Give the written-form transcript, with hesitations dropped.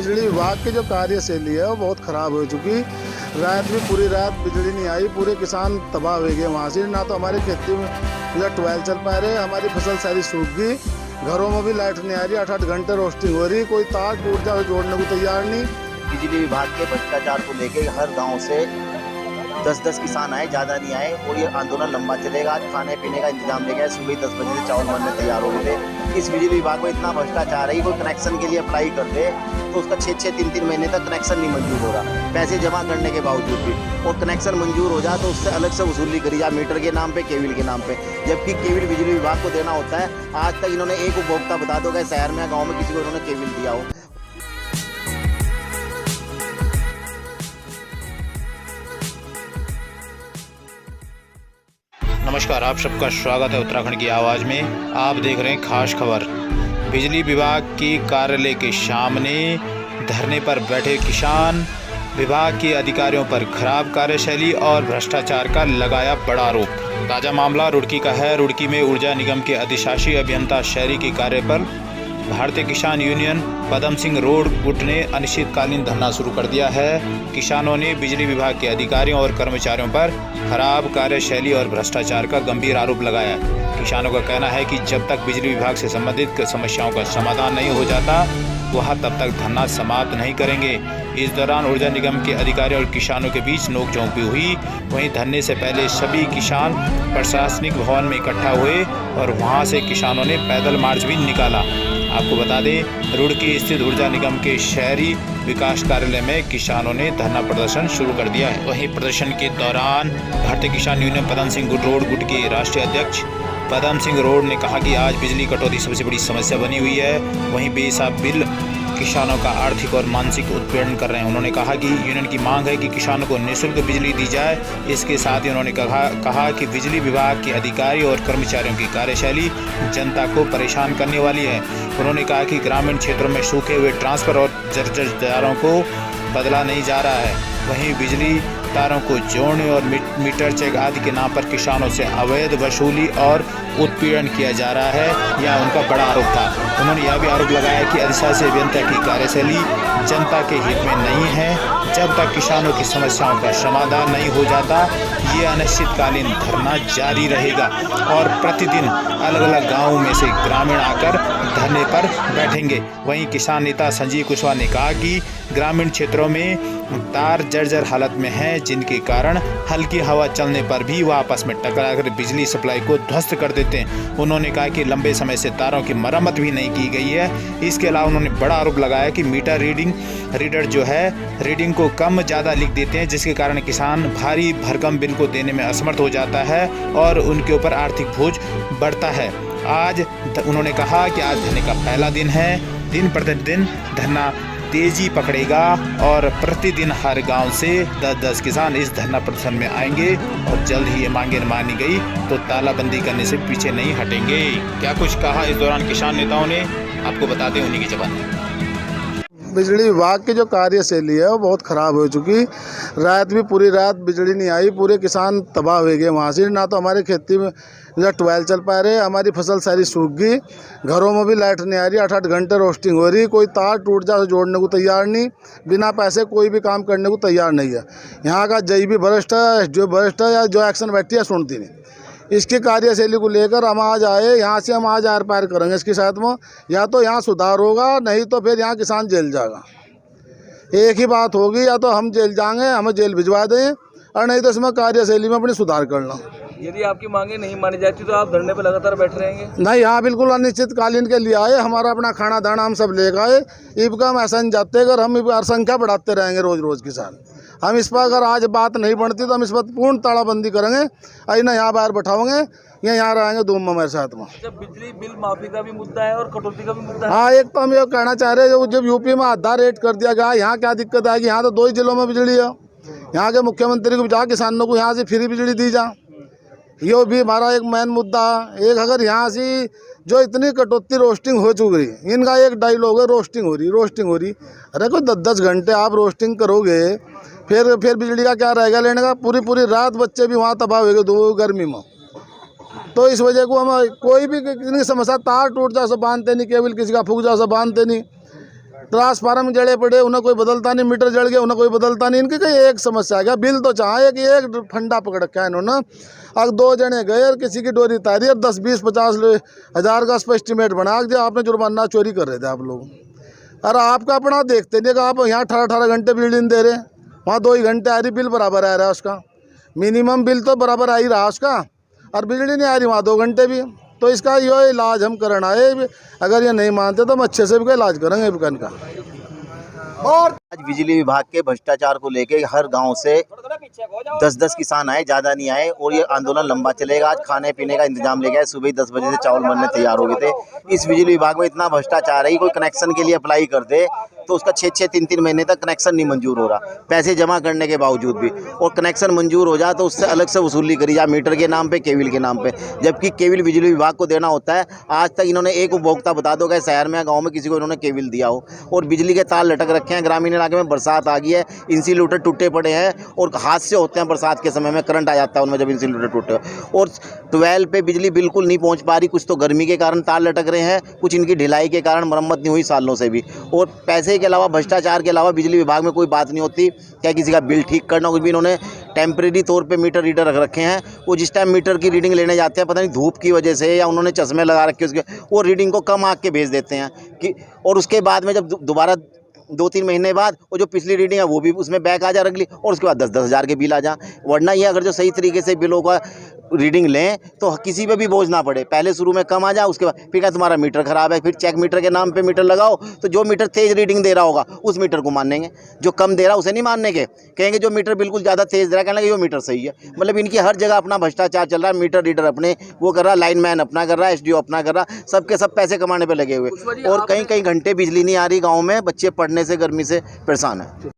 बिजली विभाग की जो कार्यशैली है वो बहुत ख़राब हो चुकी। रात भी पूरी रात बिजली नहीं आई, पूरे किसान तबाह हो गए वहाँ से। ना तो हमारी खेती में या ट्वेल चल पा रहे, हमारी फसल सारी सूख गई, घरों में भी लाइट नहीं आ रही, 8-8 घंटे रोस्टिंग हो रही, कोई तार टूट जाए जोड़ने को तैयार नहीं। बिजली विभाग के भ्रष्टाचार को लेकर हर गाँव से 10-10 किसान आए, ज़्यादा नहीं आए, और ये आंदोलन लंबा चलेगा। आज खाने पीने का इंतजाम लेकर सुबह 10 बजे से चावल बनने तैयार हो गए थे। इस बिजली विभाग में इतना भ्रष्टाचार है कि कोई कनेक्शन के लिए अप्लाई कर दे तो उसका 6-6 3-3 महीने तक कनेक्शन नहीं मंजूर हो रहा, पैसे जमा करने के बावजूद भी। और कनेक्शन मंजूर हो जाए तो उससे अलग से वसूली करी जाए, मीटर के नाम पे, केबिल के नाम पे, जबकि केबिल बिजली विभाग को देना होता है। आज तक इन्होंने एक उपभोक्ता बता दो कि शहर में गाँव में किसी को इन्होंने केबिल दिया हो। नमस्कार, आप सबका स्वागत है उत्तराखंड की आवाज़ में। आप देख रहे हैं खास खबर। बिजली विभाग के कार्यालय के सामने धरने पर बैठे किसान विभाग के अधिकारियों पर खराब कार्यशैली और भ्रष्टाचार का लगाया बड़ा आरोप। ताज़ा मामला रुड़की का है। रुड़की में ऊर्जा निगम के अधिशासी अभियंता शहरी के कार्य पर भारतीय किसान यूनियन पदम सिंह रोड गुट ने अनिश्चितकालीन धरना शुरू कर दिया है। किसानों ने बिजली विभाग के अधिकारियों और कर्मचारियों पर खराब कार्यशैली और भ्रष्टाचार का गंभीर आरोप लगाया। किसानों का कहना है कि जब तक बिजली विभाग से संबंधित समस्याओं का समाधान नहीं हो जाता वह तब तक धरना समाप्त नहीं करेंगे। इस दौरान ऊर्जा निगम के अधिकारियों और किसानों के बीच नोकझोंक भी हुई। वहीं धरने से पहले सभी किसान प्रशासनिक भवन में इकट्ठा हुए और वहां से किसानों ने पैदल मार्च भी निकाला। आपको बता दें, रुड़की स्थित ऊर्जा निगम के शहरी विकास कार्यालय में किसानों ने धरना प्रदर्शन शुरू कर दिया है। वहीं प्रदर्शन के दौरान भारतीय किसान यूनियन पदम सिंह रोड गुट के राष्ट्रीय अध्यक्ष पदम सिंह रोड ने कहा कि आज बिजली कटौती सबसे बड़ी समस्या बनी हुई है। वहीं बेहिसाब बिल किसानों का आर्थिक और मानसिक उत्पीड़न कर रहे हैं। उन्होंने कहा कि यूनियन की मांग है कि किसानों को निःशुल्क बिजली दी जाए। इसके साथ ही उन्होंने कहा कि बिजली विभाग के अधिकारी और कर्मचारियों की कार्यशैली जनता को परेशान करने वाली है। उन्होंने कहा कि ग्रामीण क्षेत्रों में सूखे हुए ट्रांसफर और जर्जर तारों को बदला नहीं जा रहा है। वहीं बिजली तारों को जोड़ने और मीटर चेक आदि के नाम पर किसानों से अवैध वसूली और उत्पीड़न किया जा रहा है, यह उनका बड़ा आरोप था। उन्होंने यह भी आरोप लगाया कि अधिशासी अभियंता की कार्यशैली जनता के हित में नहीं है। जब तक किसानों की समस्याओं का समाधान नहीं हो जाता ये अनिश्चितकालीन धरना जारी रहेगा और प्रतिदिन अलग अलग गाँवों में से ग्रामीण आकर धरने पर बैठेंगे। वहीं किसान नेता संजीव कुशवाहा ने कहा कि ग्रामीण क्षेत्रों में तार जर्जर हालत में हैं, जिनके कारण हल्की हवा चलने पर भी वह आपस में टकराकर बिजली सप्लाई को ध्वस्त कर देते हैं। उन्होंने कहा कि लंबे समय से तारों की मरम्मत भी नहीं की गई है। इसके अलावा उन्होंने बड़ा आरोप लगाया कि मीटर रीडर जो है रीडिंग को कम ज़्यादा लिख देते हैं, जिसके कारण किसान भारी भरकम बिल को देने में असमर्थ हो जाता है और उनके ऊपर आर्थिक बोझ बढ़ता है। आज उन्होंने कहा कि आज धरने का पहला दिन है। दिन प्रतिदिन धरना तेजी पकड़ेगा और प्रतिदिन हर गांव से 10-10 किसान इस धरना प्रदर्शन में आएंगे और जल्द ही ये मांगे न मानी गई तो तालाबंदी करने से पीछे नहीं हटेंगे। क्या कुछ कहा इस दौरान किसान नेताओं ने, आपको बता दें उन्हीं की जबान। बिजली विभाग की जो कार्यशैली है वो बहुत ख़राब हो चुकी। रात भी पूरी रात बिजली नहीं आई, पूरे किसान तबाह हो गए वहाँ से। ना तो हमारी खेती में या ट्वेल चल पा रहे, हमारी फसल सारी सूख गई, घरों में भी लाइट नहीं आ रही, 8-8 घंटे रोस्टिंग हो रही, कोई तार टूट जाए जोड़ने को तैयार नहीं, बिना पैसे कोई भी काम करने को तैयार नहीं है। यहाँ का जई भी भ्रष्ट है, जो भ्रष्ट है या जो एक्शन बैठी है सुनती नहीं। इसकी कार्यशैली को लेकर हम आज आए, यहाँ से हम आज आर पार करेंगे इसके साथ में। या तो यहाँ सुधार होगा, नहीं तो फिर यहाँ किसान जेल जाएगा। एक ही बात होगी, या तो हम जेल जाएंगे, हमें जेल भिजवा दें, और नहीं तो इसमें कार्यशैली में अपनी सुधार करना। यदि आपकी मांगे नहीं मानी जाती तो आप धरने पर लगातार बैठे रहेंगे? नहीं, यहाँ बिल्कुल अनिश्चितकालीन के लिए आए। हमारा अपना खाना दाना हम सब लेकर आए। ईब हम ऐसा नहीं जाते, अगर हम संख्या बढ़ाते रहेंगे रोज रोज किसान। हम इस पर अगर आज बात नहीं बनती तो हम इस पर पूर्ण तालाबंदी करेंगे। अभी ना यहाँ बाहर बैठाओगे या यहाँ रहेंगे धूम में मेरे साथ में। जब बिजली बिल माफी का भी मुद्दा है और कटौती का भी मुद्दा है। हाँ, एक तो हम ये कहना चाह रहे हैं, जब यूपी में आधा रेट कर दिया गया, यहाँ क्या दिक्कत आएगी? यहाँ तो 2 ही जिलों में बिजली है। यहाँ के मुख्यमंत्री को जा किसानों को यहाँ से फ्री बिजली दी जा, ये भी हमारा एक मेन मुद्दा है। एक अगर यहाँ से जो इतनी कटौती रोस्टिंग हो चुकी है, इनका एक डायलॉग है रोस्टिंग हो रही। अरे कोई 10-10 घंटे आप रोस्टिंग करोगे, फिर बिजली का क्या रहेगा लेने का? पूरी रात बच्चे भी वहाँ तबाह हो गए दो गर्मी में। तो इस वजह को हम कोई भी किसी समस्या, तार टूट जाए सब बांधते नहीं, केबल किसी का फूक जाए सब बांधते नहीं। ट्रांसफार्मर जड़े पड़े, उन्हें कोई बदलता नहीं, मीटर जड़ गया उन्हें कोई बदलता नहीं। इनकी कहीं एक समस्या है क्या, बिल तो चाहे कि एक फंडा पकड़ रखा है इन्होंने। अगर 2 जने गए और किसी की डोरी तारी और 10, 20, 50 हज़ार का एस्टिमेट बना दिया, आपने जुर्माना चोरी कर रहे थे आप लोग। अरे आपका अपना देखते नहीं कि आप यहाँ 18 घंटे बिजली नहीं दे रहे, वहाँ 2 ही घंटे आ रही, बिल बराबर आ रहा है उसका, मिनिमम बिल तो बराबर आ ही रहा उसका, और बिजली नहीं आ रही वहाँ 2 घंटे भी। तो इसका ये इलाज हम करना है, अगर ये नहीं मानते तो हम अच्छे से भी का इलाज करेंगे विकन का। आज बिजली विभाग के भ्रष्टाचार को लेके हर गांव से 10-10 किसान आए, ज़्यादा नहीं आए, और ये आंदोलन लंबा चलेगा। आज खाने पीने का इंतजाम ले गए, सुबह 10 बजे से चावल बनने तैयार हो गए थे। इस बिजली विभाग में इतना भ्रष्टाचार है कि कोई कनेक्शन के लिए अप्लाई कर दे तो उसका 6-6, 3-3 महीने तक कनेक्शन नहीं मंजूर हो रहा, पैसे जमा करने के बावजूद भी। और कनेक्शन मंजूर हो जाए तो उससे अलग से वसूली करी जाए, मीटर के नाम पे, केबिल के नाम पे, जबकि केबिल बिजली विभाग को देना होता है। आज तक इन्होंने एक उपभोक्ता बता दो कि शहर में गाँव में किसी को इन्होंने केबिल दिया हो। और बिजली के तार लटक रखे हैं, ग्रामीण इलाके में बरसात आ गई है, इंसुलेटर टूटे पड़े हैं, और हादसे होते हैं बरसात के समय में, करंट आ जाता है उनमें जब इंसुलेटर टूटे। और 12 पे बिजली बिल्कुल नहीं पहुंच पा रही, कुछ तो गर्मी के कारण तार लटक रहे हैं, कुछ इनकी ढिलाई के कारण मरम्मत नहीं हुई सालों से भी। और पैसे के अलावा, भ्रष्टाचार के अलावा बिजली विभाग में कोई बात नहीं होती, क्या किसी का बिल ठीक करना, कुछ भी। इन्होंने टेम्परेरी तौर पे मीटर रीडर रख रखे हैं, वो जिस टाइम मीटर की रीडिंग लेने जाते हैं, पता नहीं धूप की वजह से या उन्होंने चश्मे लगा रखे उसके, वो रीडिंग को कम आँख के भेज देते हैं कि, और उसके बाद में जब दोबारा 2-3 महीने बाद वो जो पिछली रीडिंग है वो भी उसमें बैक आ जा अगली, और उसके बाद 10-10 हज़ार के बिल आ जा। वरना ये अगर जो सही तरीके से बिलों का रीडिंग लें तो किसी पे भी बोझ ना पड़े, पहले शुरू में कम आ जाए, उसके बाद फिर क्या तुम्हारा मीटर ख़राब है, फिर चेक मीटर के नाम पे मीटर लगाओ, तो जो मीटर तेज़ रीडिंग दे रहा होगा उस मीटर को मानेंगे, जो कम दे रहा उसे नहीं मानने के, कहेंगे जो मीटर बिल्कुल ज़्यादा तेज़ दे रहा है कहना ये मीटर सही है। मतलब इनकी हर जगह अपना भ्रष्टाचार चल रहा है, मीटर रीडर अपने वो कर रहा, लाइनमैन अपना कर रहा है, SDO अपना कर रहा, सबके सब पैसे कमाने पर लगे हुए, और कहीं कहीं घंटे बिजली नहीं आ रही गाँव में, बच्चे पढ़ने से गर्मी से परेशान है।